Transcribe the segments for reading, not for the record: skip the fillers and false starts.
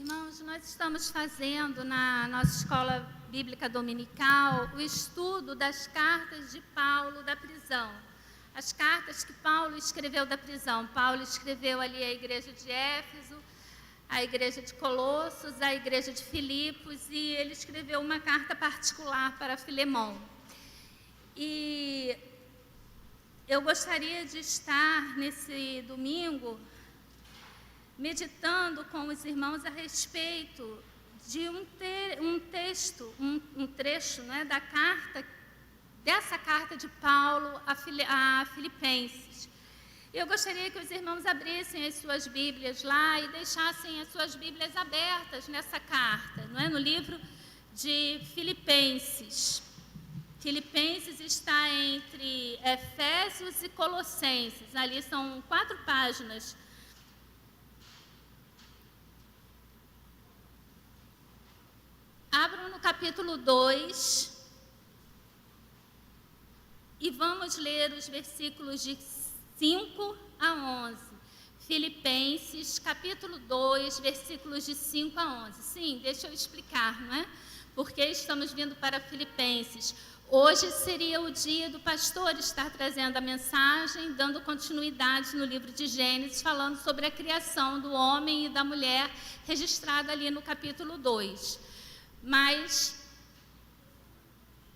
Irmãos, nós estamos fazendo na nossa escola bíblica dominical o estudo das cartas de Paulo da prisão. As cartas que Paulo escreveu da prisão. Paulo escreveu ali a igreja de Éfeso, a igreja de Colossos, a igreja de Filipos, e ele escreveu uma carta particular para Filemão. E eu gostaria de estar nesse domingo meditando com os irmãos a respeito de um trecho, né, dessa carta de Paulo a Filipenses. Eu gostaria que os irmãos abrissem as suas Bíblias lá e deixassem as suas Bíblias abertas nessa carta, não é? No livro de Filipenses. Filipenses está entre Efésios e Colossenses, ali são 4 páginas. Abram no capítulo 2 e vamos ler os versículos de 5 a 11. Filipenses, capítulo 2, versículos de 5 a 11. Sim, deixa eu explicar, não é? Porque estamos vindo para Filipenses. Hoje seria o dia do pastor estar trazendo a mensagem, dando continuidade no livro de Gênesis, falando sobre a criação do homem e da mulher, registrada ali no capítulo 2. Mas,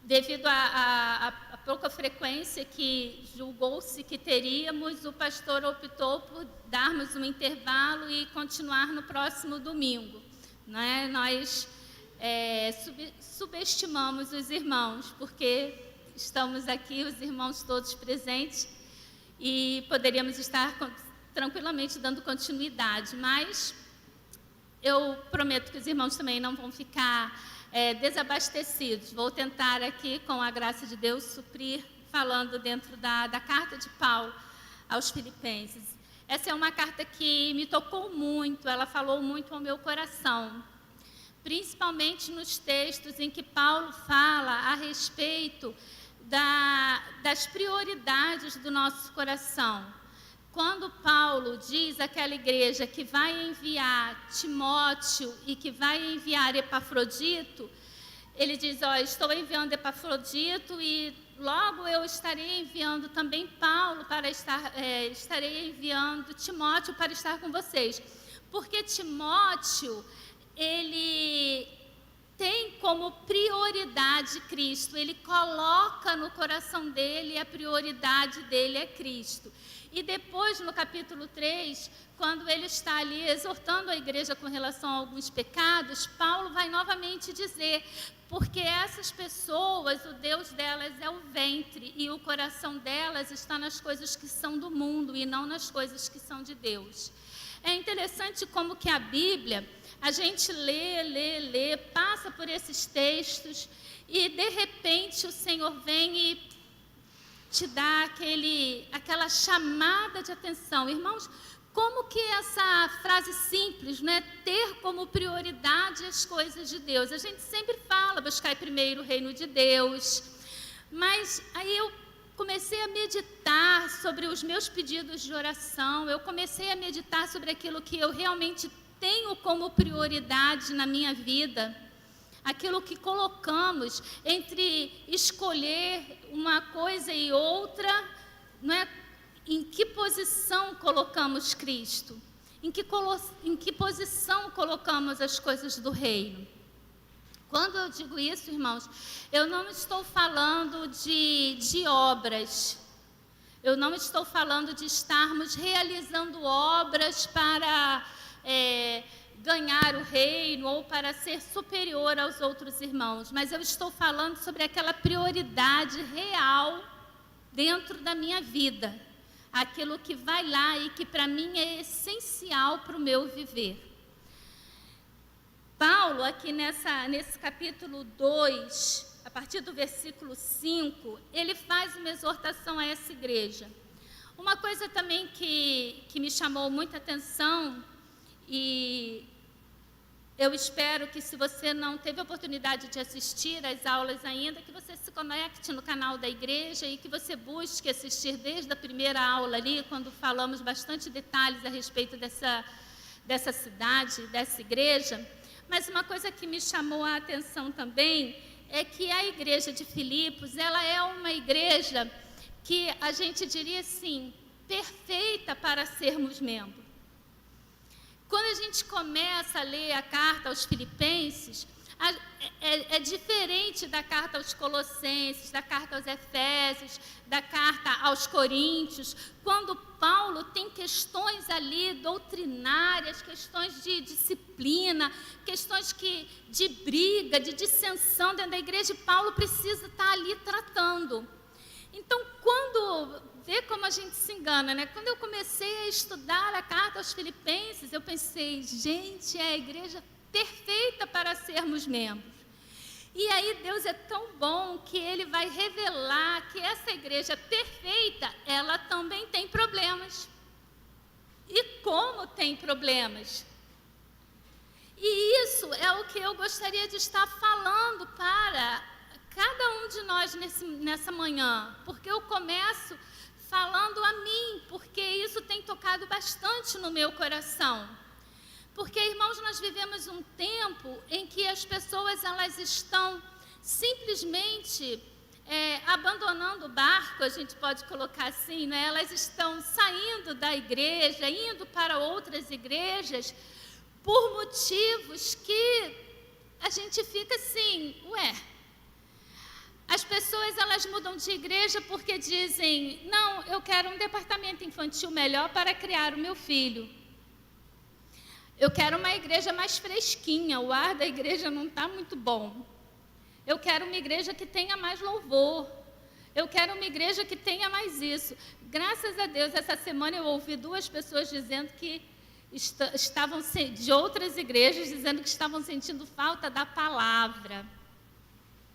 devido à pouca frequência que julgou-se que teríamos, o pastor optou por darmos um intervalo e continuar no próximo domingo, não é? Nós subestimamos os irmãos, porque estamos aqui, os irmãos todos presentes, e poderíamos estar tranquilamente dando continuidade, mas eu prometo que os irmãos também não vão ficar desabastecidos. Vou tentar aqui, com a graça de Deus, suprir, falando dentro da carta de Paulo aos Filipenses. Essa é uma carta que me tocou muito, ela falou muito ao meu coração, principalmente nos textos em que Paulo fala a respeito das prioridades do nosso coração. Quando Paulo diz àquela igreja que vai enviar Timóteo e que vai enviar Epafrodito, ele diz, estou enviando Epafrodito e logo eu estarei enviando também Paulo estarei enviando Timóteo para estar com vocês. Porque Timóteo, ele tem como prioridade Cristo, ele coloca no coração dele, a prioridade dele é Cristo. E depois, no capítulo 3, quando ele está ali exortando a igreja com relação a alguns pecados, Paulo vai novamente dizer, porque essas pessoas, o Deus delas é o ventre, e o coração delas está nas coisas que são do mundo e não nas coisas que são de Deus. É interessante como que a Bíblia, a gente lê, passa por esses textos, e de repente o Senhor vem e te dá aquela chamada de atenção. Irmãos, como que essa frase simples, né? Ter como prioridade as coisas de Deus. A gente sempre fala, buscar primeiro o reino de Deus. Mas aí eu comecei a meditar sobre os meus pedidos de oração. Eu comecei a meditar sobre aquilo que eu realmente tenho como prioridade na minha vida. Aquilo que colocamos entre escolher uma coisa e outra, não é? Em que posição colocamos Cristo? Em que posição colocamos as coisas do reino? Quando eu digo isso, irmãos, eu não estou falando de obras. Eu não estou falando de estarmos realizando obras para ganhar o reino ou para ser superior aos outros irmãos, mas eu estou falando sobre aquela prioridade real dentro da minha vida, aquilo que vai lá e que para mim é essencial para o meu viver. Paulo, aqui nesse capítulo 2, a partir do versículo 5, ele faz uma exortação a essa igreja. Uma coisa também que me chamou muita atenção, e eu espero que, se você não teve a oportunidade de assistir às aulas ainda, que você se conecte no canal da igreja e que você busque assistir desde a primeira aula ali, quando falamos bastante detalhes a respeito dessa cidade, dessa igreja. Mas uma coisa que me chamou a atenção também é que a igreja de Filipos, ela é uma igreja que a gente diria assim, perfeita para sermos membros. Quando a gente começa a ler a carta aos Filipenses, é diferente da carta aos Colossenses, da carta aos Efésios, da carta aos Coríntios, quando Paulo tem questões ali doutrinárias, questões de disciplina, questões de briga, de dissensão dentro da igreja, e Paulo precisa estar ali tratando. Então, vê como a gente se engana, né? Quando eu comecei a estudar a carta aos Filipenses, eu pensei, gente, é a igreja perfeita para sermos membros. E aí Deus é tão bom que Ele vai revelar que essa igreja perfeita, ela também tem problemas. E como tem problemas? E isso é o que eu gostaria de estar falando para cada um de nós nessa manhã, porque eu começo falando a mim, porque isso tem tocado bastante no meu coração. Porque, irmãos, nós vivemos um tempo em que as pessoas elas estão simplesmente abandonando o barco, a gente pode colocar assim, né? Elas estão saindo da igreja, indo para outras igrejas, por motivos que a gente fica assim, as pessoas elas mudam de igreja porque dizem, não, eu quero um departamento infantil melhor para criar o meu filho. Eu quero uma igreja mais fresquinha, o ar da igreja não está muito bom. Eu quero uma igreja que tenha mais louvor. Eu quero uma igreja que tenha mais isso. Graças a Deus, essa semana eu ouvi 2 pessoas dizendo que estavam de outras igrejas, dizendo que estavam sentindo falta da palavra.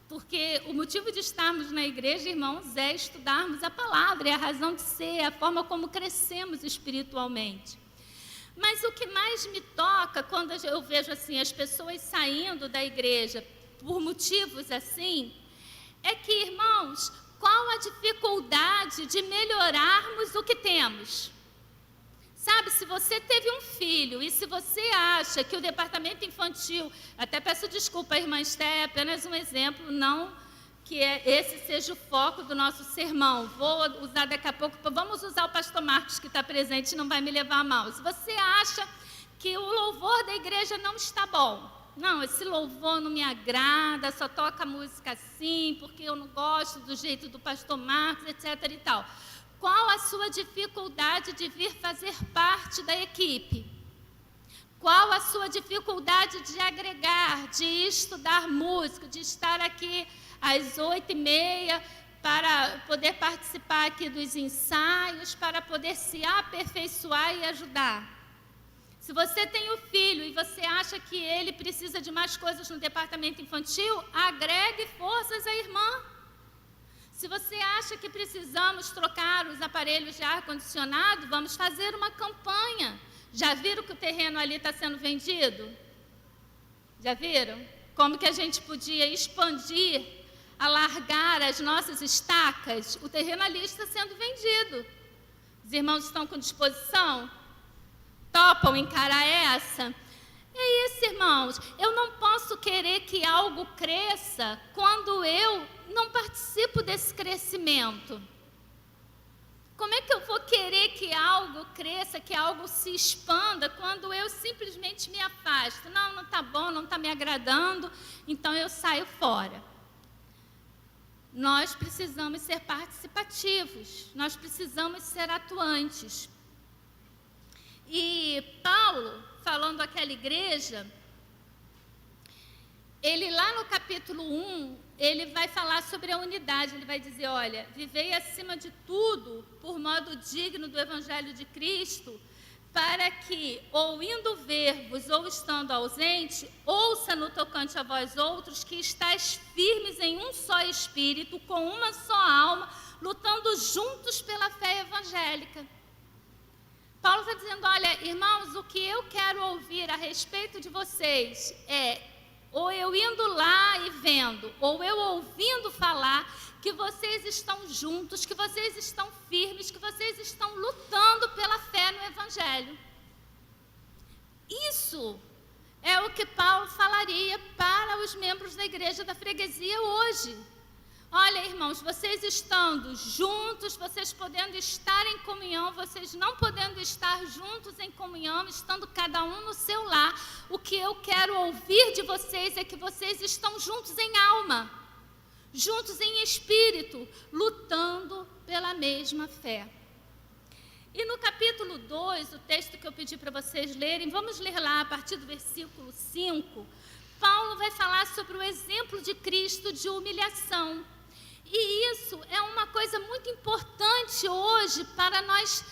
Porque o motivo de estarmos na igreja, irmãos, é estudarmos a palavra, é a razão de ser, é a forma como crescemos espiritualmente. Mas o que mais me toca quando eu vejo assim as pessoas saindo da igreja por motivos assim, é que, irmãos, qual a dificuldade de melhorarmos o que temos? Sabe, se você teve um filho e se você acha que o departamento infantil, até peço desculpa, irmã Esté, é apenas um exemplo, não que esse seja o foco do nosso sermão. Vou usar daqui a pouco, vamos usar o pastor Marcos que está presente, não vai me levar a mal. Se você acha que o louvor da igreja não está bom, não, esse louvor não me agrada, só toca música assim, porque eu não gosto do jeito do pastor Marcos, etc. e tal. Qual a sua dificuldade de vir fazer parte da equipe? Qual a sua dificuldade de agregar, de estudar música, de estar aqui às 8h30 para poder participar aqui dos ensaios, para poder se aperfeiçoar e ajudar? Se você tem um filho e você acha que ele precisa de mais coisas no departamento infantil, agregue forças à irmã. Se você acha que precisamos trocar os aparelhos de ar-condicionado, vamos fazer uma campanha. Já viram que o terreno ali está sendo vendido? Já viram? Como que a gente podia expandir, alargar as nossas estacas? O terreno ali está sendo vendido. Os irmãos estão com disposição? Topam encarar essa? É isso, irmãos. Eu não posso querer que algo cresça quando eu não participo desse crescimento. Como é que eu vou querer que algo cresça, que algo se expanda, quando eu simplesmente me afasto? Não está bom, não está me agradando, então eu saio fora. Nós precisamos ser participativos, nós precisamos ser atuantes. E Paulo, falando àquela igreja, ele lá no capítulo 1, ele vai falar sobre a unidade, ele vai dizer, olha, vivei acima de tudo por modo digno do Evangelho de Cristo, para que, ou indo ver-vos, ou estando ausente, ouça no tocante a vós outros, que estáis firmes em um só espírito, com uma só alma, lutando juntos pela fé evangélica. Paulo está dizendo, olha, irmãos, o que eu quero ouvir a respeito de vocês é, ou eu indo lá e vendo, ou eu ouvindo falar, que vocês estão juntos, que vocês estão firmes, que vocês estão lutando pela fé no Evangelho. Isso é o que Paulo falaria para os membros da igreja da freguesia hoje. Olha, irmãos, vocês estando juntos, vocês podendo estar em comunhão, vocês não podendo estar juntos em comunhão, estando cada um no seu lar, o que eu quero ouvir de vocês é que vocês estão juntos em alma, juntos em espírito, lutando pela mesma fé. E no capítulo 2, o texto que eu pedi para vocês lerem, vamos ler lá a partir do versículo 5, Paulo vai falar sobre o exemplo de Cristo de humilhação. E isso é uma coisa muito importante hoje para nós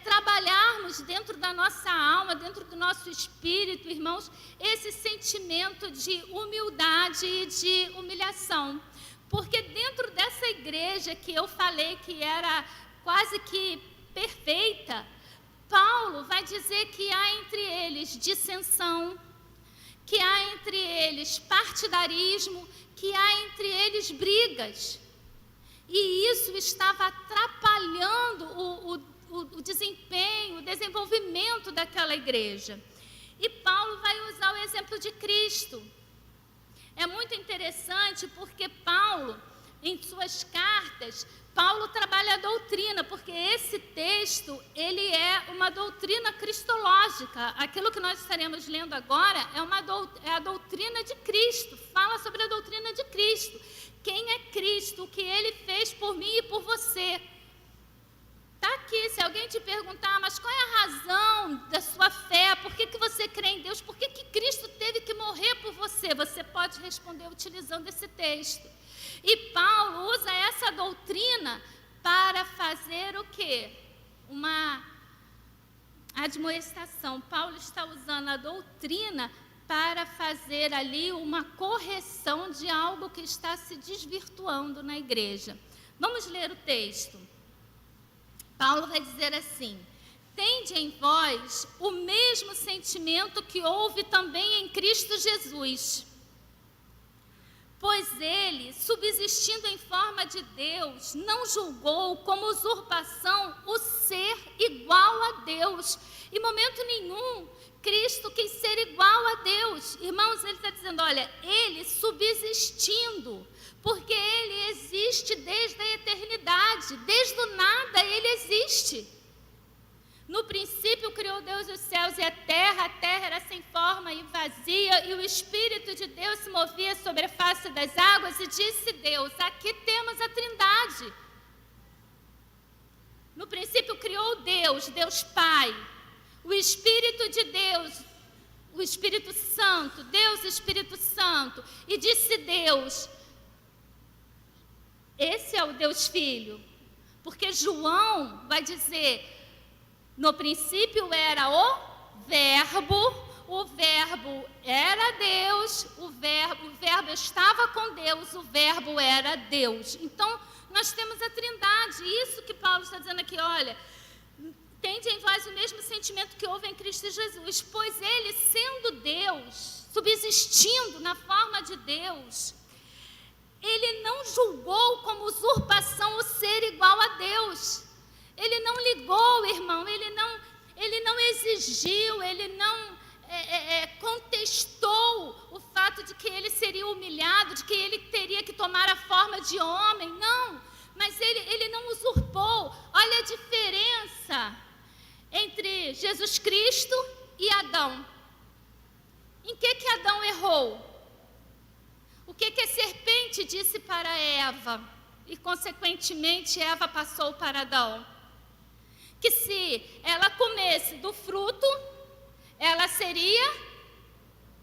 trabalharmos dentro da nossa alma, dentro do nosso espírito, irmãos, esse sentimento de humildade e de humilhação. Porque dentro dessa igreja que eu falei que era quase que perfeita, Paulo vai dizer que há entre eles dissensão, que há entre eles partidarismo, que há entre eles brigas. E isso estava atrapalhando o desempenho, o desenvolvimento daquela igreja. E Paulo vai usar o exemplo de Cristo. É muito interessante porque Paulo, em suas cartas, Paulo trabalha a doutrina, porque esse texto, ele é uma doutrina cristológica. Aquilo que nós estaremos lendo agora é a doutrina de Cristo, fala sobre a doutrina de Cristo. Quem é Cristo, o que Ele fez por mim e por você. Está aqui, se alguém te perguntar, mas qual é a razão da sua fé? Por que você crê em Deus? Por que Cristo teve que morrer por você? Você pode responder utilizando esse texto. E Paulo usa essa doutrina para fazer o quê? Uma admoestação. Paulo está usando a doutrina para fazer ali uma correção de algo que está se desvirtuando na igreja. Vamos ler o texto. Paulo vai dizer assim: tende em vós o mesmo sentimento que houve também em Cristo Jesus. Pois ele, subsistindo em forma de Deus, não julgou como usurpação o ser igual a Deus. Em momento nenhum, Cristo quis ser igual a Deus. Irmãos, ele está dizendo, olha, ele subsistindo, porque ele existe desde a eternidade, desde o nada ele existe. No princípio criou Deus os céus e a terra era sem forma e vazia, e o Espírito de Deus se movia sobre a face das águas, e disse Deus, aqui temos a Trindade. No princípio criou Deus, Deus Pai, o Espírito de Deus, o Espírito Santo, Deus Espírito Santo, e disse Deus, esse é o Deus Filho, porque João vai dizer, no princípio era o Verbo era Deus, o verbo estava com Deus, o Verbo era Deus. Então, nós temos a Trindade, isso que Paulo está dizendo aqui, olha, tende em vós o mesmo sentimento que houve em Cristo Jesus, pois ele, sendo Deus, subsistindo na forma de Deus, ele não julgou como usurpação o ser igual a Deus. Ele não ligou, irmão, ele não exigiu, ele não contestou o fato de que ele seria humilhado, de que ele teria que tomar a forma de homem, não, mas ele não usurpou. Olha a diferença entre Jesus Cristo e Adão. Em que Adão errou? O que a serpente disse para Eva e, consequentemente, Eva passou para Adão? Que se ela comesse do fruto, ela seria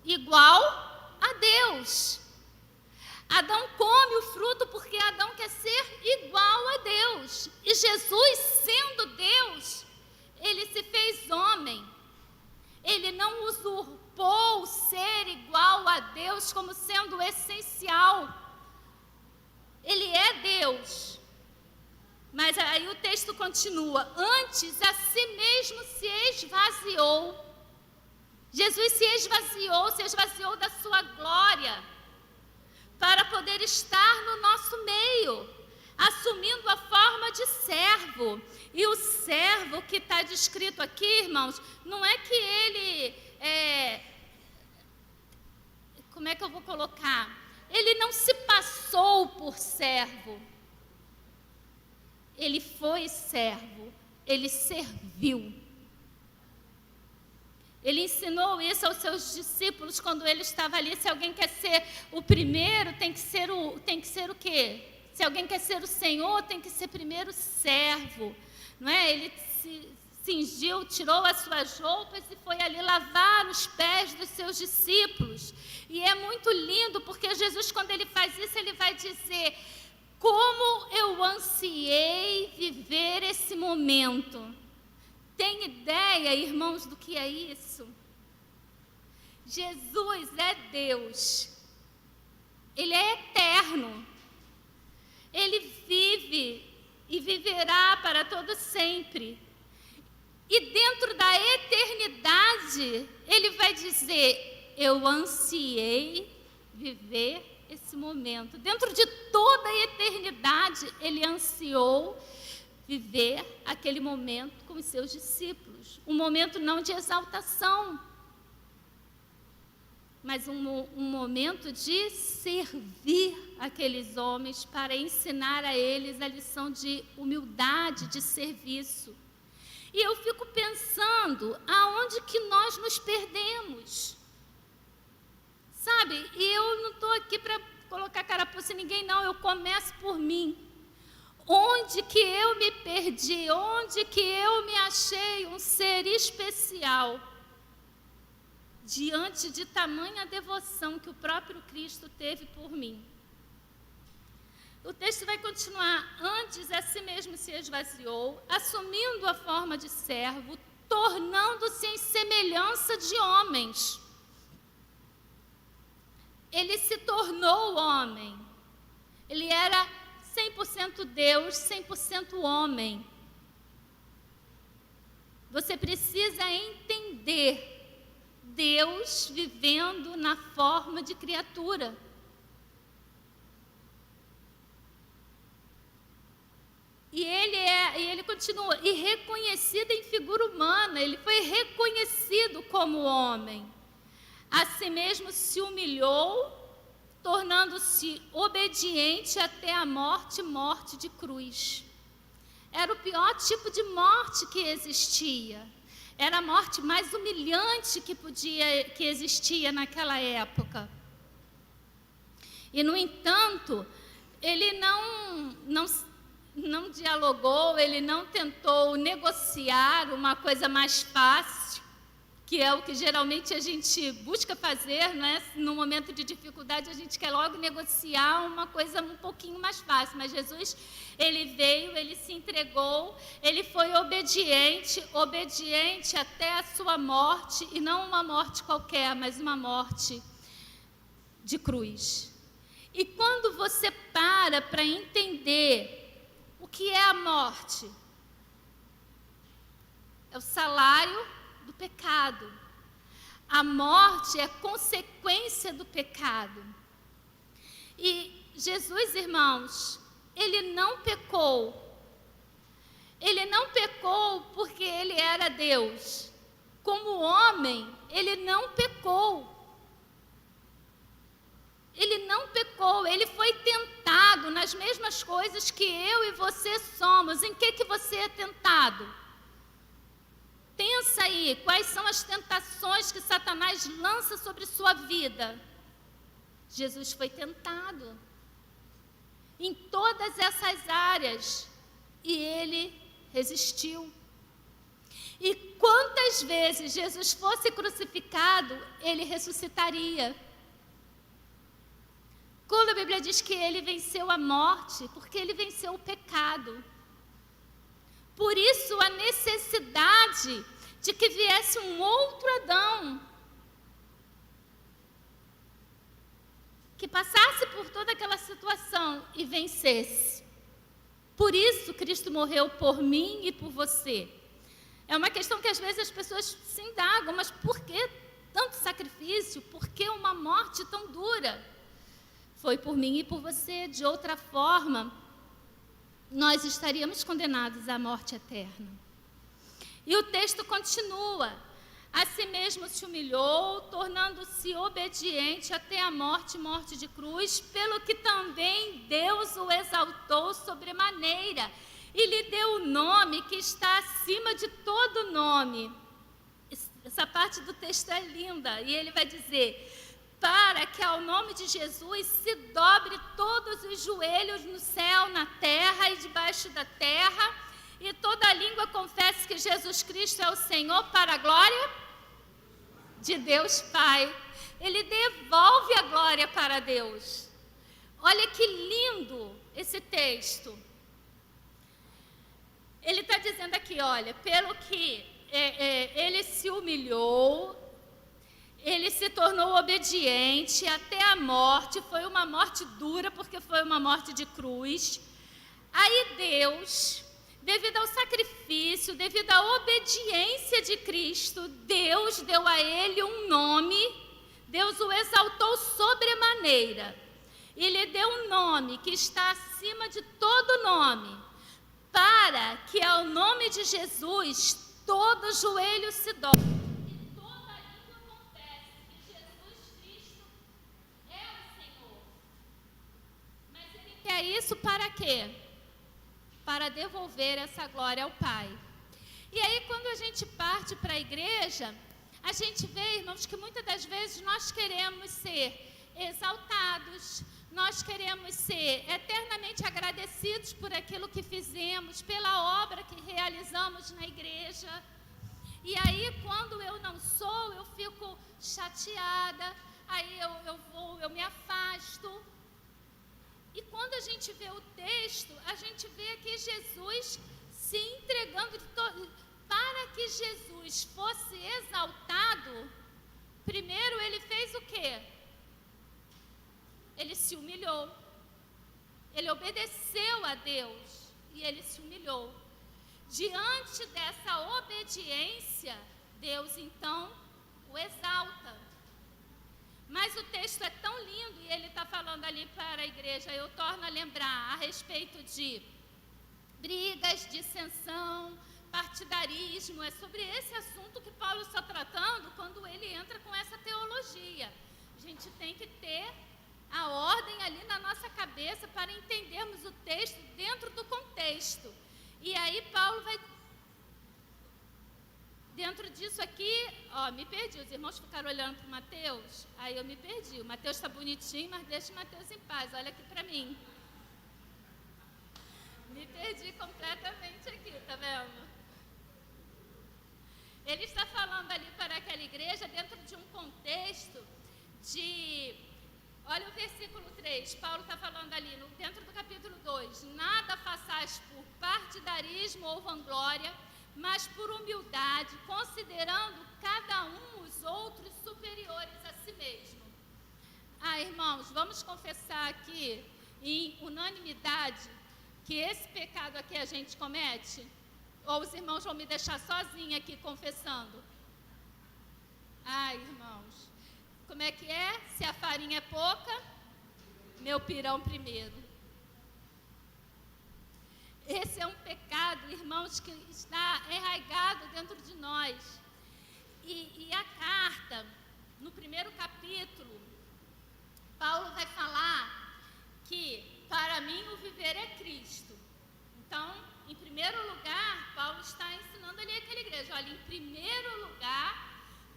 igual a Deus. Adão come o fruto porque Adão quer ser igual a Deus. E Jesus, sendo Deus, ele se fez homem. Ele não usurpou ser igual a Deus como sendo essencial. Ele é Deus. Mas aí o texto continua, antes a si mesmo se esvaziou. Jesus se esvaziou da sua glória, para poder estar no nosso meio, assumindo a forma de servo. E o servo que está descrito aqui, irmãos, não é que ele como é que eu vou colocar? Ele não se passou por servo. Ele foi servo. Ele serviu. Ele ensinou isso aos seus discípulos quando ele estava ali. Se alguém quer ser o primeiro, tem que ser o quê? Se alguém quer ser o Senhor, tem que ser primeiro servo. Não é? Ele se cingiu, tirou as suas roupas e foi ali lavar os pés dos seus discípulos. E é muito lindo, porque Jesus, quando ele faz isso, ele vai dizer: como eu ansiei viver esse momento. Tem ideia, irmãos, do que é isso? Jesus é Deus. Ele é eterno. Ele vive e viverá para todo sempre. E dentro da eternidade, ele vai dizer: eu ansiei viver esse momento. Dentro de toda a eternidade, ele ansiou viver aquele momento com os seus discípulos. Um momento não de exaltação, mas um momento de servir aqueles homens, para ensinar a eles a lição de humildade, de serviço. E eu fico pensando, aonde que nós nos perdemos? Sabe, e eu não estou aqui para colocar carapuça em ninguém, não, eu começo por mim. Onde que eu me perdi? Onde que eu me achei um ser especial? Diante de tamanha devoção que o próprio Cristo teve por mim. O texto vai continuar: antes a si mesmo se esvaziou, assumindo a forma de servo, tornando-se em semelhança de homens. Ele se tornou homem. Ele era 100% Deus, 100% homem. Você precisa entender Deus vivendo na forma de criatura. E ele continua, e reconhecido em figura humana, ele foi reconhecido como homem. A si mesmo se humilhou, tornando-se obediente até a morte de cruz. Era o pior tipo de morte que existia. Era a morte mais humilhante que existia naquela época. E, no entanto, ele não dialogou, ele não tentou negociar uma coisa mais fácil, que é o que geralmente a gente busca fazer, não é? No momento de dificuldade, a gente quer logo negociar uma coisa um pouquinho mais fácil. Mas Jesus, ele veio, ele se entregou, ele foi obediente até a sua morte, e não uma morte qualquer, mas uma morte de cruz. E quando você para entender o que é a morte, é o salário do pecado. A morte é consequência do pecado. E Jesus, irmãos, ele não pecou. Ele não pecou porque ele era Deus. Como homem, ele não pecou. Ele não pecou, ele foi tentado nas mesmas coisas que eu e você somos. Em que você é tentado? Pensa aí, quais são as tentações que Satanás lança sobre sua vida? Jesus foi tentado em todas essas áreas e ele resistiu. E quantas vezes Jesus fosse crucificado, ele ressuscitaria. Quando a Bíblia diz que ele venceu a morte, porque ele venceu o pecado. Por isso, a necessidade de que viesse um outro Adão, que passasse por toda aquela situação e vencesse. Por isso, Cristo morreu por mim e por você. É uma questão que às vezes as pessoas se indagam, mas por que tanto sacrifício? Por que uma morte tão dura? Foi por mim e por você. De outra forma, nós estaríamos condenados à morte eterna. E o texto continua: a si si mesmo se humilhou, tornando-se obediente até a morte, morte de cruz, pelo que também Deus o exaltou sobremaneira e lhe deu o nome que está acima de todo nome. Essa parte do texto é linda, e ele vai dizer: para que ao nome de Jesus se dobre todos os joelhos no céu, na terra e debaixo da terra, e toda língua confesse que Jesus Cristo é o Senhor, para a glória de Deus Pai. Ele devolve a glória para Deus. Olha que lindo esse texto. Ele está dizendo aqui, olha, pelo que ele se humilhou, ele se tornou obediente até a morte. Foi uma morte dura, porque foi uma morte de cruz. Aí Deus, devido ao sacrifício, devido à obediência de Cristo, Deus deu a ele um nome. Deus o exaltou sobremaneira e lhe deu um nome que está acima de todo nome, para que ao nome de Jesus todo joelho se dobre e toda língua confesse que Jesus Cristo é o Senhor. Mas ele quer isso para quê? Para devolver essa glória ao Pai. E aí, quando a gente parte para a igreja, a gente vê, irmãos, que muitas das vezes nós queremos ser exaltados, nós queremos ser eternamente agradecidos por aquilo que fizemos, pela obra que realizamos na igreja. E aí, quando eu não sou, eu fico chateada, aí eu me afasto. E quando a gente vê o texto, a gente vê aqui Jesus se entregando para que Jesus fosse exaltado. Primeiro ele fez o quê? Ele se humilhou. Ele obedeceu a Deus e ele se humilhou. Diante dessa obediência, Deus então o exalta. Mas o texto é tão lindo e ele está falando ali para a igreja. Eu torno a lembrar a respeito de brigas, dissensão, partidarismo. É sobre esse assunto que Paulo está tratando quando ele entra com essa teologia. A gente tem que ter a ordem ali na nossa cabeça para entendermos o texto dentro do contexto. E aí Paulo vai... Dentro disso aqui, me perdi. Os irmãos ficaram olhando para o Mateus, aí eu me perdi. O Mateus está bonitinho, mas deixa o Mateus em paz. Olha aqui para mim. Me perdi completamente aqui, tá vendo? Ele está falando ali para aquela igreja dentro de um contexto de... Olha o versículo 3, Paulo está falando ali, dentro do capítulo 2. Nada façais por partidarismo ou vanglória, mas por humildade, considerando cada um os outros superiores a si mesmo. Irmãos, vamos confessar aqui, em unanimidade, que esse pecado aqui a gente comete? Ou os irmãos vão me deixar sozinha aqui confessando? Irmãos, como é que é? Se a farinha é pouca, meu pirão primeiro. Esse é um pecado, irmãos, que está enraizado dentro de nós. E a carta, no primeiro capítulo, Paulo vai falar que para mim o viver é Cristo. Então, em primeiro lugar, Paulo está ensinando ali aquela igreja, olha, em primeiro lugar,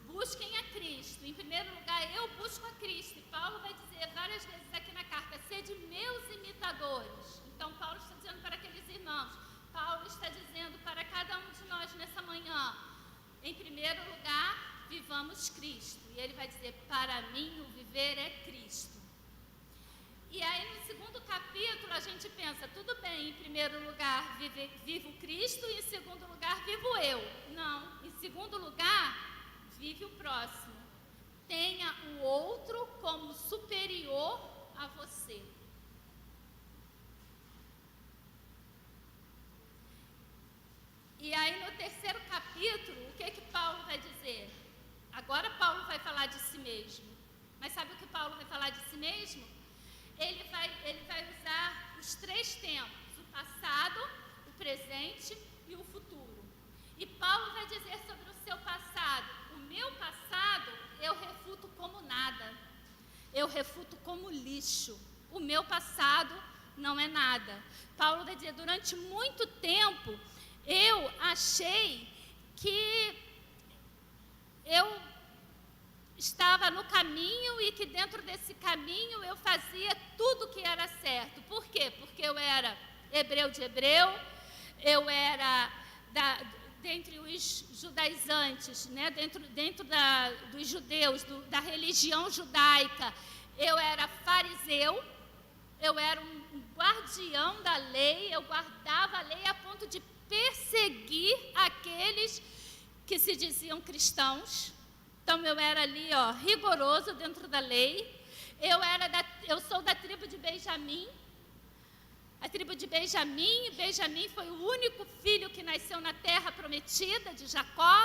busquem a Cristo. Em primeiro lugar, eu busco a Cristo. E Paulo vai dizer várias vezes aqui na carta, sede meus imitadores. Então, Paulo está dizendo para aqueles irmãos, Paulo está dizendo para cada um de nós nessa manhã, em primeiro lugar, vivamos Cristo. E ele vai dizer, para mim o viver é Cristo. E aí no segundo capítulo a gente pensa, tudo bem, em primeiro lugar vivo Cristo e em segundo lugar vivo eu. Não, em segundo lugar, vive o próximo. Tenha o outro como superior a você. E aí no terceiro capítulo, o que Paulo vai dizer? Agora Paulo vai falar de si mesmo. Mas sabe o que Paulo vai falar de si mesmo? Ele vai usar os três tempos, o passado, o presente e o futuro. E Paulo vai dizer sobre o seu passado, o meu passado eu refuto como lixo. O meu passado não é nada. Paulo vai dizer, durante muito tempo, eu achei que eu estava no caminho e que dentro desse caminho eu fazia tudo que era certo. Por quê? Porque eu era hebreu de hebreu, eu era dentre os judaizantes, né? dentro dos judeus, da religião judaica, eu era fariseu, eu era um guardião da lei, eu guardava a lei a ponto de perseguir aqueles que se diziam cristãos. Então, eu era ali, rigoroso dentro da lei. Eu sou da tribo de Benjamim. A tribo de Benjamim. Benjamim foi o único filho que nasceu na terra prometida de Jacó.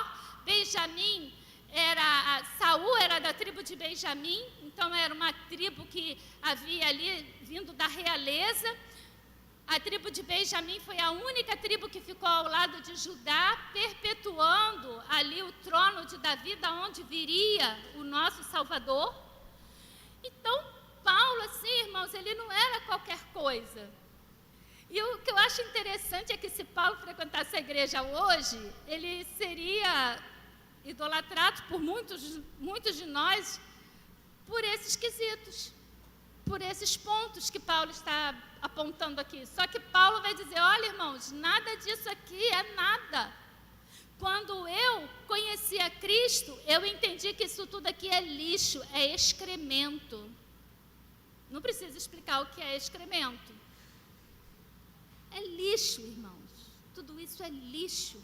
Saul era da tribo de Benjamim. Então, era uma tribo que havia ali vindo da realeza. A tribo de Benjamim foi a única tribo que ficou ao lado de Judá, perpetuando ali o trono de Davi, da onde viria o nosso Salvador. Então, Paulo, assim, irmãos, ele não era qualquer coisa. E o que eu acho interessante é que se Paulo frequentasse a igreja hoje, ele seria idolatrado por muitos de nós por esses quesitos, por esses pontos que Paulo está apontando aqui. Só que Paulo vai dizer, olha, irmãos, nada disso aqui é nada. Quando eu conheci a Cristo, eu entendi que isso tudo aqui é lixo, é excremento. Não precisa explicar o que é excremento. É lixo, irmãos. Tudo isso é lixo.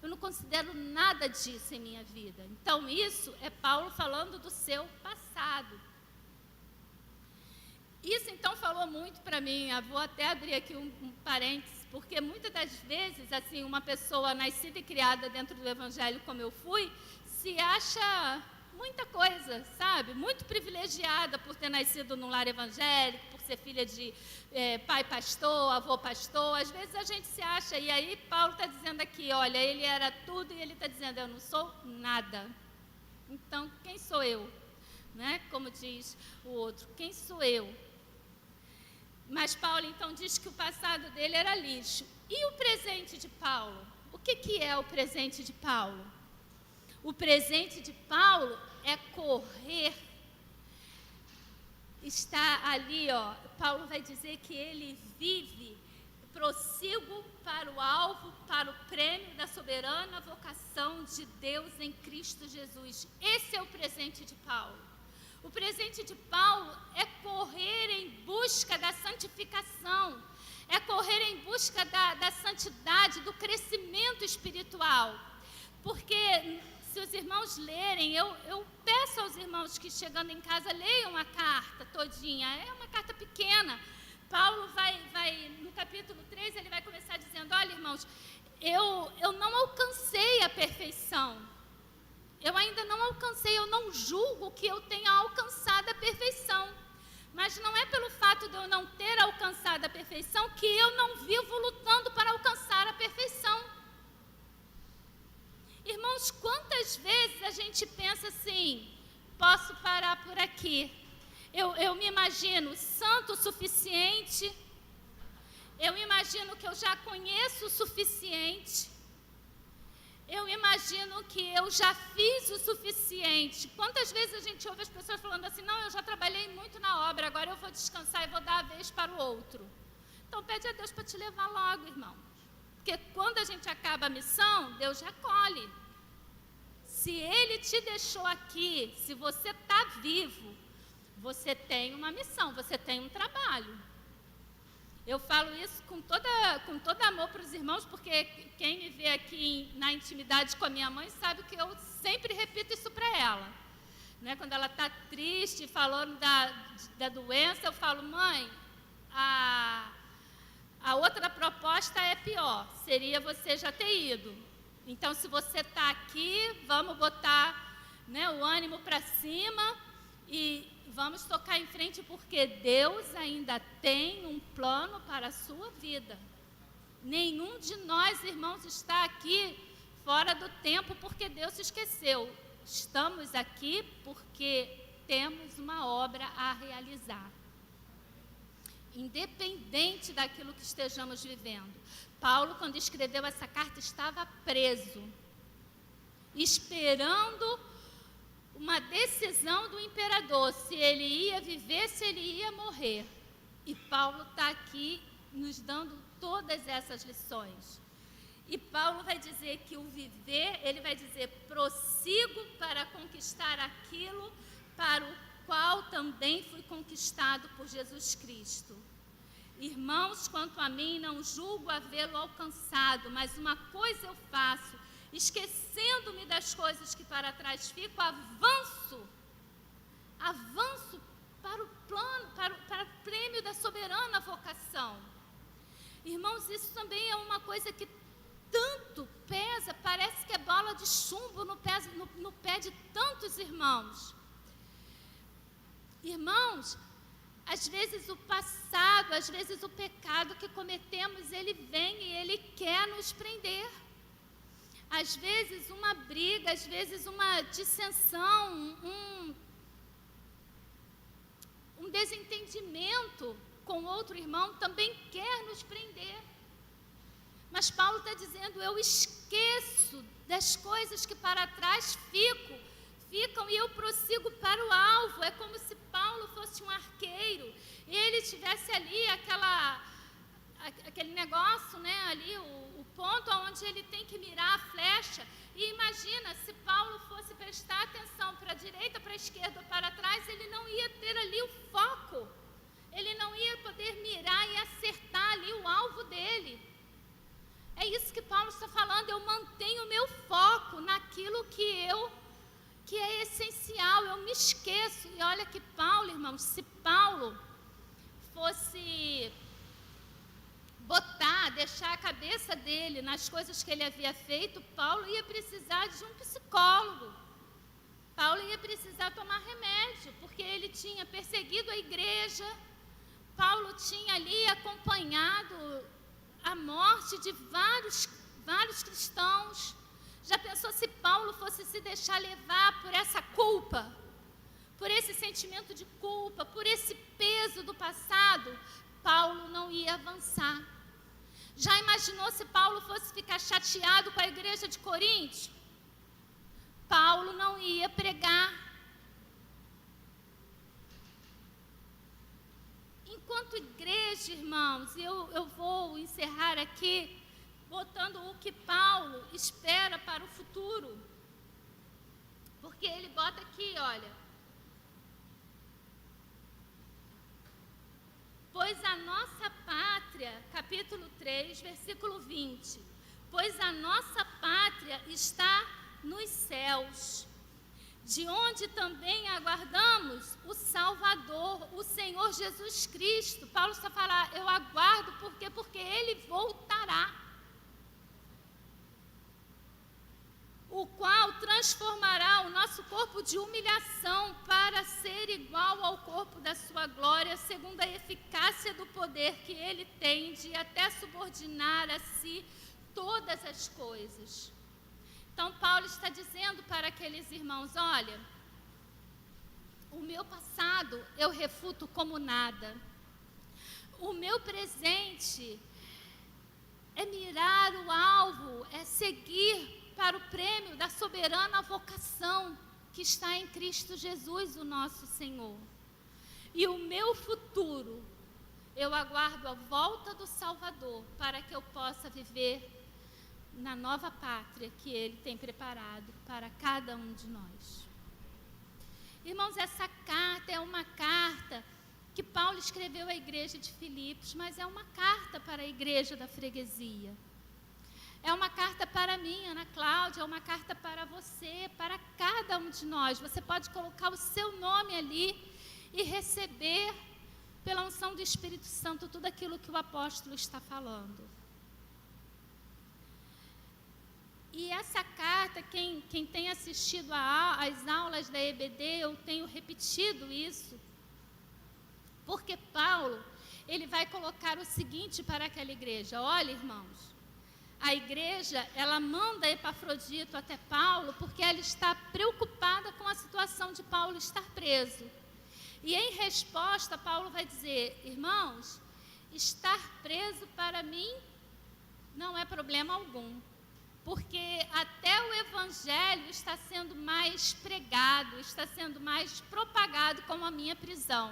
Eu não considero nada disso em minha vida. Então, isso é Paulo falando do seu passado. Isso, então, falou muito para mim. Eu vou até abrir aqui um parênteses, porque muitas das vezes, assim, uma pessoa nascida e criada dentro do Evangelho, como eu fui, se acha muita coisa, sabe? Muito privilegiada por ter nascido num lar evangélico, por ser filha de pai pastor, avô pastor. Às vezes a gente se acha, e aí Paulo está dizendo aqui, olha, ele era tudo, e ele está dizendo, eu não sou nada. Então, quem sou eu? Né? Como diz o outro, quem sou eu? Mas Paulo, então, diz que o passado dele era lixo. E o presente de Paulo? O que é o presente de Paulo? O presente de Paulo é correr. Está ali, Paulo vai dizer que ele vive, prossigo para o alvo, para o prêmio da soberana vocação de Deus em Cristo Jesus. Esse é o presente de Paulo. O presente de Paulo é correr em busca da santificação, é correr em busca da santidade, do crescimento espiritual. Porque se os irmãos lerem, eu peço aos irmãos que chegando em casa leiam a carta todinha, é uma carta pequena. Paulo vai no capítulo 3, ele vai começar dizendo, olha, irmãos, eu não alcancei a perfeição. Eu ainda não alcancei, eu não julgo que eu tenha alcançado a perfeição. Mas não é pelo fato de eu não ter alcançado a perfeição que eu não vivo lutando para alcançar a perfeição. Irmãos, quantas vezes a gente pensa assim, posso parar por aqui. Eu me imagino santo o suficiente, eu imagino que eu já conheço o suficiente. Eu imagino que eu já fiz o suficiente. Quantas vezes a gente ouve as pessoas falando assim, não, eu já trabalhei muito na obra, agora eu vou descansar e vou dar a vez para o outro. Então pede a Deus para te levar logo, irmão. Porque quando a gente acaba a missão, Deus recolhe. Se Ele te deixou aqui, se você está vivo, você tem uma missão, você tem um trabalho. Eu falo isso com todo amor para os irmãos, porque quem me vê aqui na intimidade com a minha mãe sabe que eu sempre repito isso para ela. Né? Quando ela está triste, falando da doença, eu falo, mãe, a outra proposta é pior, seria você já ter ido. Então, se você está aqui, vamos botar, né, o ânimo para cima e vamos tocar em frente, porque Deus ainda tem um plano para a sua vida. Nenhum de nós, irmãos, está aqui fora do tempo porque Deus se esqueceu. Estamos aqui porque temos uma obra a realizar. Independente daquilo que estejamos vivendo. Paulo, quando escreveu essa carta, estava preso, esperando uma decisão do imperador, se ele ia viver, se ele ia morrer. E Paulo está aqui nos dando todas essas lições. E Paulo vai dizer que o viver, ele vai dizer, prossigo para conquistar aquilo para o qual também fui conquistado por Jesus Cristo. Irmãos, quanto a mim, não julgo havê-lo alcançado, mas uma coisa eu faço, esquecendo-me das coisas que para trás fico, avanço para o plano, para o prêmio da soberana vocação. Irmãos, isso também é uma coisa que tanto pesa, parece que é bola de chumbo no pé de tantos irmãos. Irmãos, às vezes o passado, às vezes o pecado que cometemos, ele vem e ele quer nos prender. Às vezes uma briga, às vezes uma dissensão, um desentendimento com outro irmão também quer nos prender. Mas Paulo está dizendo, eu esqueço das coisas que para trás ficam e eu prossigo para o alvo. É como se Paulo fosse um arqueiro e ele tivesse ali aquele negócio, né, ali o ponto onde ele tem que mirar a flecha. E imagina, se Paulo fosse prestar atenção para a direita, para a esquerda ou para trás, ele não ia ter ali o foco. Ele não ia poder mirar e acertar ali o alvo dele. É isso que Paulo está falando, eu mantenho o meu foco naquilo que é essencial, eu me esqueço. E olha que Paulo, irmãos, se Paulo fosse deixar a cabeça dele nas coisas que ele havia feito, Paulo ia precisar de um psicólogo. Paulo ia precisar tomar remédio, porque ele tinha perseguido a igreja. Paulo tinha ali acompanhado a morte de vários cristãos. Já pensou se Paulo fosse se deixar levar por essa culpa, por esse sentimento de culpa, por esse peso do passado? Paulo não ia avançar. Já imaginou se Paulo fosse ficar chateado com a igreja de Corinto? Paulo não ia pregar. Enquanto igreja, irmãos, eu vou encerrar aqui botando o que Paulo espera para o futuro. Porque ele bota aqui, olha. Pois a nossa pátria, capítulo 3, versículo 20. Pois a nossa pátria está nos céus, de onde também aguardamos o Salvador, o Senhor Jesus Cristo. Paulo está falando, eu aguardo, porque Ele voltará, o qual transformará o nosso corpo de humilhação para ser igual ao corpo da sua glória, segundo a eficácia do poder que Ele tem de até subordinar a si todas as coisas. Então, Paulo está dizendo para aqueles irmãos, olha, o meu passado eu refuto como nada. O meu presente é mirar o alvo, é seguir para o prêmio da soberana vocação que está em Cristo Jesus, o nosso Senhor. E o meu futuro, eu aguardo a volta do Salvador para que eu possa viver na nova pátria que Ele tem preparado para cada um de nós. Irmãos, essa carta é uma carta que Paulo escreveu à igreja de Filipos, mas é uma carta para a igreja da freguesia. É uma carta para mim, Ana Cláudia, é uma carta para você, para cada um de nós. Você pode colocar o seu nome ali e receber, pela unção do Espírito Santo, tudo aquilo que o apóstolo está falando. E essa carta, quem tem assistido às aulas da EBD, eu tenho repetido isso, porque Paulo, ele vai colocar o seguinte para aquela igreja, olha, irmãos, a igreja, ela manda Epafrodito até Paulo, porque ela está preocupada com a situação de Paulo estar preso. E em resposta, Paulo vai dizer: irmãos, estar preso para mim não é problema algum, porque até o Evangelho está sendo mais pregado, está sendo mais propagado com a minha prisão.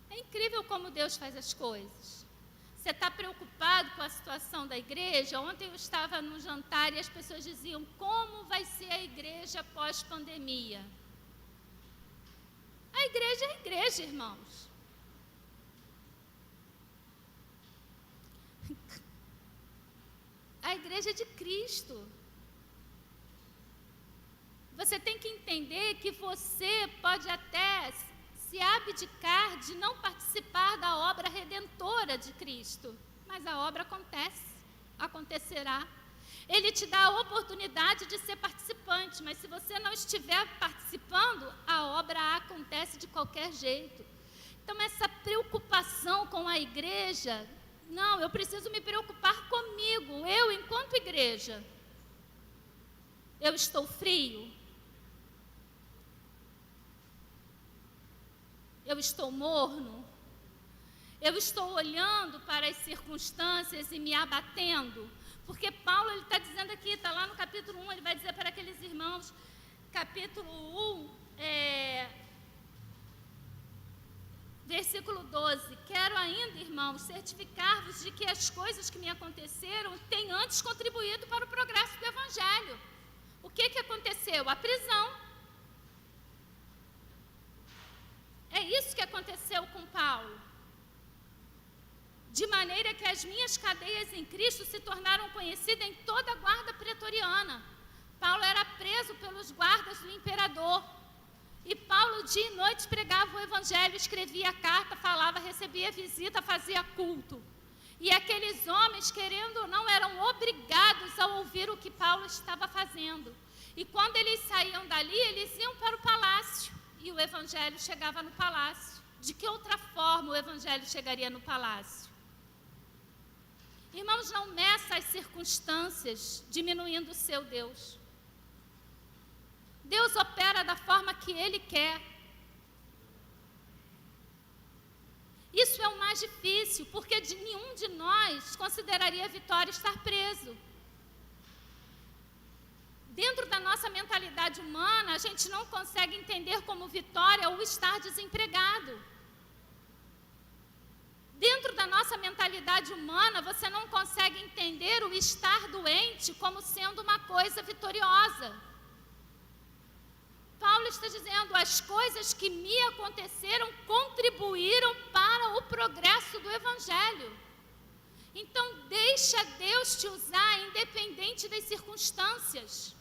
É incrível como Deus faz as coisas. Você está preocupado com a situação da igreja? Ontem eu estava num jantar e as pessoas diziam: como vai ser a igreja pós-pandemia? A igreja é a igreja, irmãos. A igreja é de Cristo. Você tem que entender que você pode até se abdicar de não participar da obra redentora de Cristo, mas a obra acontecerá. Ele te dá a oportunidade de ser participante, mas se você não estiver participando, a obra acontece de qualquer jeito. Então, essa preocupação com a igreja, não, eu preciso me preocupar comigo, eu enquanto igreja. Eu estou frio? Eu estou morno? Eu estou olhando para as circunstâncias e me abatendo? Porque Paulo, ele está dizendo aqui, está lá no capítulo 1, ele vai dizer para aqueles irmãos, capítulo 1, versículo 12: quero ainda, irmãos, certificar-vos de que as coisas que me aconteceram têm antes contribuído para o progresso do Evangelho. O que aconteceu? A prisão. É isso que aconteceu com Paulo. De maneira que as minhas cadeias em Cristo se tornaram conhecidas em toda a guarda pretoriana. Paulo era preso pelos guardas do imperador. E Paulo dia e noite pregava o evangelho, escrevia carta, falava, recebia visita, fazia culto. E aqueles homens, querendo ou não, eram obrigados a ouvir o que Paulo estava fazendo. E quando eles saíam dali, eles iam para o palácio. E o evangelho chegava no palácio. De que outra forma o evangelho chegaria no palácio? Irmãos, não meça as circunstâncias diminuindo o seu Deus. Deus opera da forma que Ele quer. Isso é o mais difícil, porque nenhum de nós consideraria vitória estar preso. Dentro da nossa mentalidade humana, a gente não consegue entender como vitória o estar desempregado. Dentro da nossa mentalidade humana, você não consegue entender o estar doente como sendo uma coisa vitoriosa. Paulo está dizendo: as coisas que me aconteceram contribuíram para o progresso do Evangelho. Então, deixa Deus te usar independente das circunstâncias.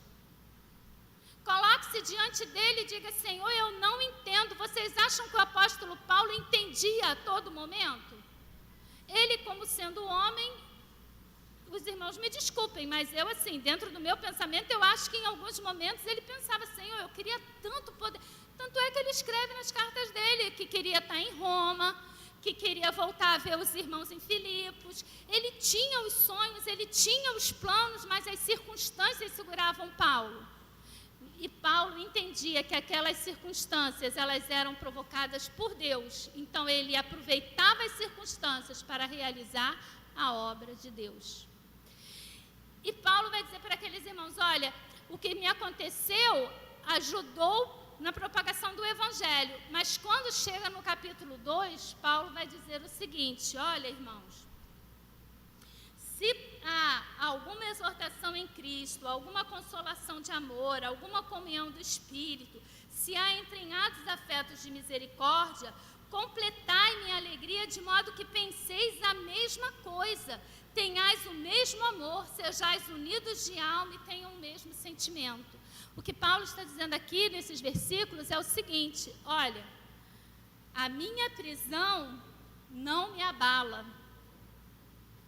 Coloque-se diante dele e diga: Senhor, eu não entendo. Vocês acham que o apóstolo Paulo entendia a todo momento? Ele, como sendo homem, os irmãos me desculpem, mas eu, assim, dentro do meu pensamento, eu acho que em alguns momentos ele pensava: Senhor, eu queria tanto poder. Tanto é que ele escreve nas cartas dele que queria estar em Roma, que queria voltar a ver os irmãos em Filipos. Ele tinha os sonhos, ele tinha os planos, mas as circunstâncias seguravam Paulo. E Paulo entendia que aquelas circunstâncias, elas eram provocadas por Deus. Então, ele aproveitava as circunstâncias para realizar a obra de Deus. E Paulo vai dizer para aqueles irmãos: olha, o que me aconteceu ajudou na propagação do Evangelho. Mas quando chega no capítulo 2, Paulo vai dizer o seguinte: olha, irmãos, se há alguma exortação em Cristo, alguma consolação de amor, alguma comunhão do Espírito, se há entranhados afetos de misericórdia, completai minha alegria de modo que penseis a mesma coisa, tenhais o mesmo amor, sejais unidos de alma e tenham o mesmo sentimento. O que Paulo está dizendo aqui nesses versículos é o seguinte: olha, a minha prisão não me abala.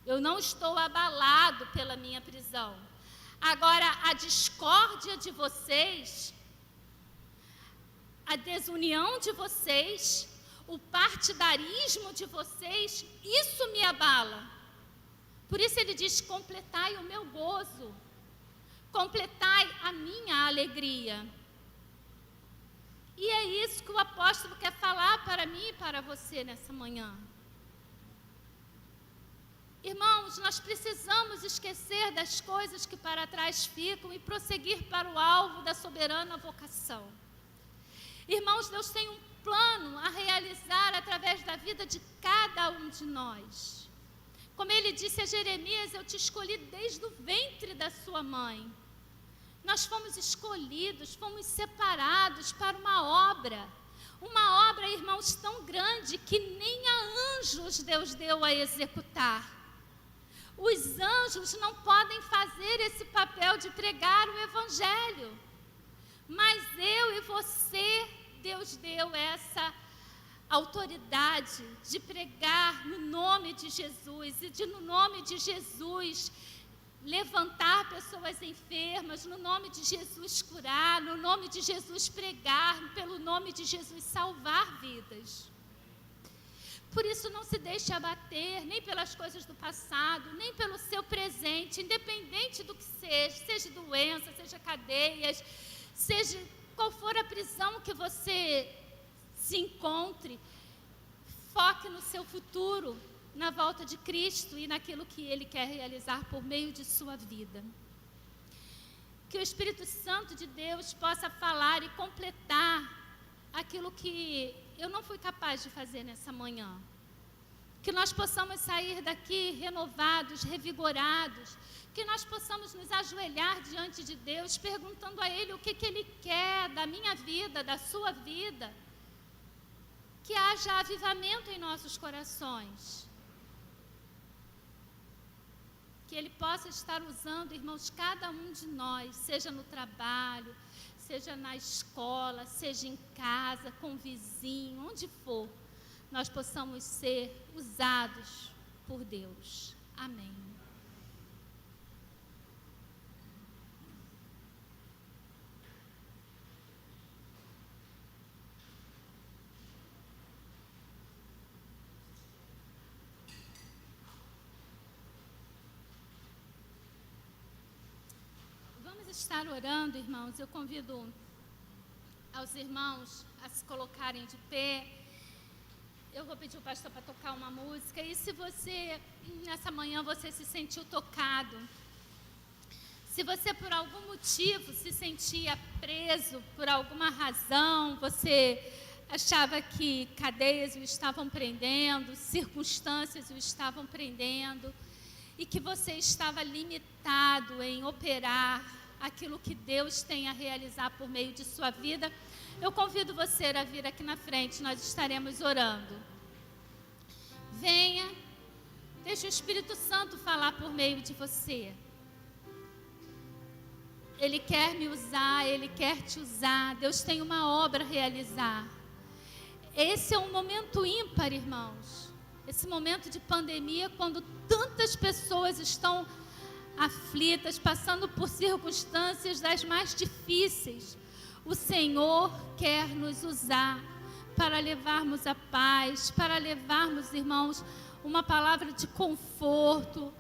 Eu não estou abalado pela minha prisão. Agora, a discórdia de vocês, a desunião de vocês, o partidarismo de vocês, isso me abala. Por isso ele diz: completai o meu gozo, completai a minha alegria. E é que o apóstolo quer falar para mim e para você nessa manhã. Irmãos, nós precisamos esquecer das coisas que para trás ficam e prosseguir para o alvo da soberana vocação. Irmãos, Deus tem um plano a realizar através da vida de cada um de nós. Como Ele disse a Jeremias, eu te escolhi desde o ventre da sua mãe. Nós fomos escolhidos, fomos separados para uma obra, irmãos, tão grande que nem a anjos Deus deu a executar. Os anjos não podem fazer esse papel de pregar o Evangelho, mas eu e você, Deus deu essa autoridade de pregar no nome de Jesus e de, no nome de Jesus, levantar pessoas enfermas, no nome de Jesus curar, no nome de Jesus pregar, pelo nome de Jesus salvar vidas. Por isso não se deixe abater, nem pelas coisas do passado, nem pelo seu presente, independente do que seja doença, seja cadeias, seja qual for a prisão que você se encontre, foque no seu futuro, na volta de Cristo e naquilo que Ele quer realizar por meio de sua vida. Que o Espírito Santo de Deus possa falar e completar aquilo que eu não fui capaz de fazer nessa manhã. Que nós possamos sair daqui renovados, revigorados, que nós possamos nos ajoelhar diante de Deus, perguntando a Ele o que Ele quer da minha vida, da sua vida. Que haja avivamento em nossos corações. Que Ele possa estar usando, irmãos, cada um de nós, seja no trabalho, seja na escola, seja em casa, com o vizinho, onde for, nós possamos ser usados por Deus. Amém. Vamos estar orando, irmãos. Eu convido aos irmãos a se colocarem de pé. Eu vou pedir o pastor para tocar uma música. E se você, nessa manhã, você se sentiu tocado, se você por algum motivo se sentia preso, por alguma razão, você achava que cadeias o estavam prendendo, circunstâncias o estavam prendendo, e que você estava limitado em operar aquilo que Deus tem a realizar por meio de sua vida, eu convido você a vir aqui na frente, nós estaremos orando. Venha, deixe o Espírito Santo falar por meio de você. Ele quer me usar, Ele quer te usar. Deus tem uma obra a realizar. Esse é um momento ímpar, irmãos. Esse momento de pandemia, quando tantas pessoas estão aflitas, passando por circunstâncias das mais difíceis. O Senhor quer nos usar para levarmos a paz, para levarmos, irmãos, uma palavra de conforto,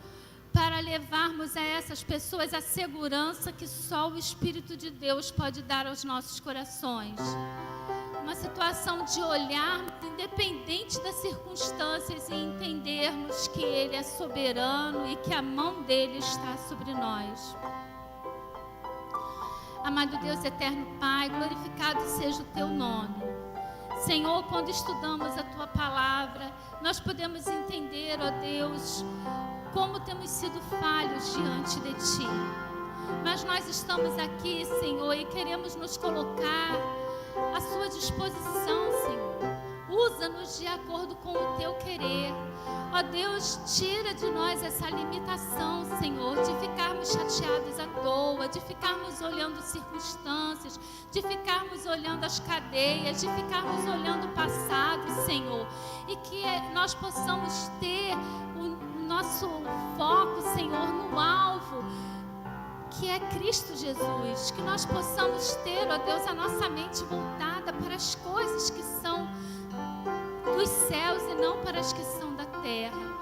para levarmos a essas pessoas a segurança que só o Espírito de Deus pode dar aos nossos corações. Uma situação de olharmos, independente das circunstâncias, e entendermos que Ele é soberano e que a mão dEle está sobre nós. Amado Deus eterno Pai, glorificado seja o Teu nome. Senhor, quando estudamos a Tua palavra, nós podemos entender, ó Deus, como temos sido falhos diante de Ti. Mas nós estamos aqui, Senhor, e queremos nos colocar à Sua disposição, Senhor. Usa-nos de acordo com o Teu querer. Ó Deus, tira de nós essa limitação, Senhor, de ficarmos chateados à toa, de ficarmos olhando circunstâncias, de ficarmos olhando as cadeias, de ficarmos olhando o passado, Senhor. E que nós possamos ter o nosso foco, Senhor, no alvo, que é Cristo Jesus. Que nós possamos ter, ó Deus, a nossa mente voltada para as coisas que são dos céus e não para as que são da terra.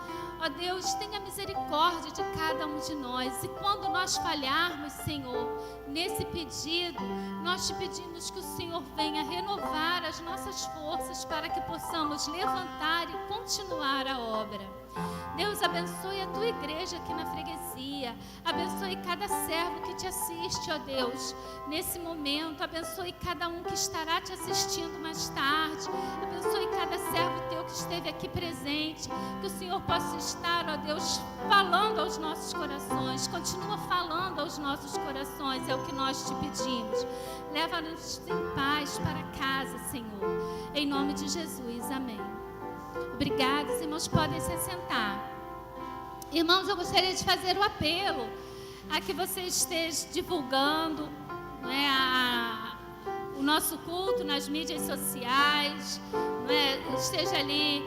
Ó Deus, tenha misericórdia de cada um de nós. E quando nós falharmos, Senhor, nesse pedido, nós te pedimos que o Senhor venha renovar as nossas forças para que possamos levantar e continuar a obra. Deus, abençoe a tua igreja aqui na freguesia, abençoe cada servo que te assiste, ó Deus, nesse momento, abençoe cada um que estará te assistindo mais tarde, abençoe cada servo teu que esteve aqui presente, que o Senhor possa estar, ó Deus, falando aos nossos corações, continua falando aos nossos corações, é o que nós te pedimos. Leva-nos em paz para casa, Senhor, em nome de Jesus, amém. Obrigada, os irmãos podem se assentar. Irmãos, eu gostaria de fazer o apelo a que você esteja divulgando, né, o nosso culto nas mídias sociais, né, esteja ali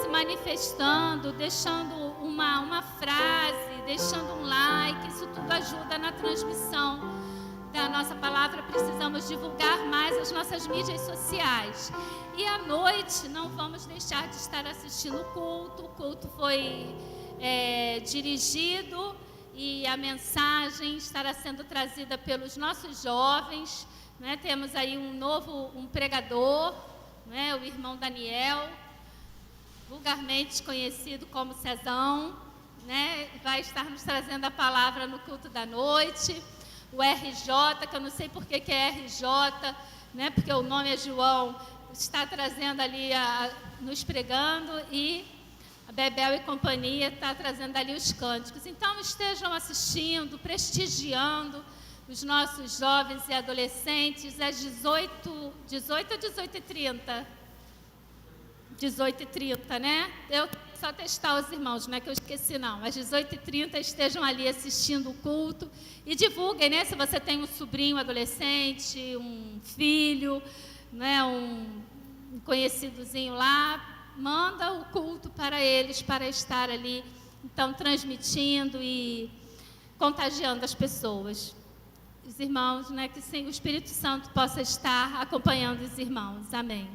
se manifestando, deixando uma frase, deixando um like, isso tudo ajuda na transmissão da nossa palavra. Precisamos divulgar mais as nossas mídias sociais. E à noite não vamos deixar de estar assistindo o culto. O culto foi dirigido e a mensagem estará sendo trazida pelos nossos jovens, né? Temos aí um pregador, né? O irmão Daniel, vulgarmente conhecido como Cezão, né? Vai estar nos trazendo a palavra no culto da noite. O RJ, que eu não sei por que é RJ, né? Porque o nome é João, está trazendo ali, nos pregando, e a Bebel e companhia está trazendo ali os cânticos. Então estejam assistindo, prestigiando os nossos jovens e adolescentes às 18 ou 18h30? 18h30, né? Eu só testar os irmãos, não é que eu esqueci não. Às 18h30 estejam ali assistindo o culto e divulguem, né? Se você tem um sobrinho adolescente, um filho, né? Um conhecidozinho lá, manda o culto para eles, para estar ali, então, transmitindo e contagiando as pessoas. Os irmãos, né? Que o Espírito Santo possa estar acompanhando os irmãos. Amém.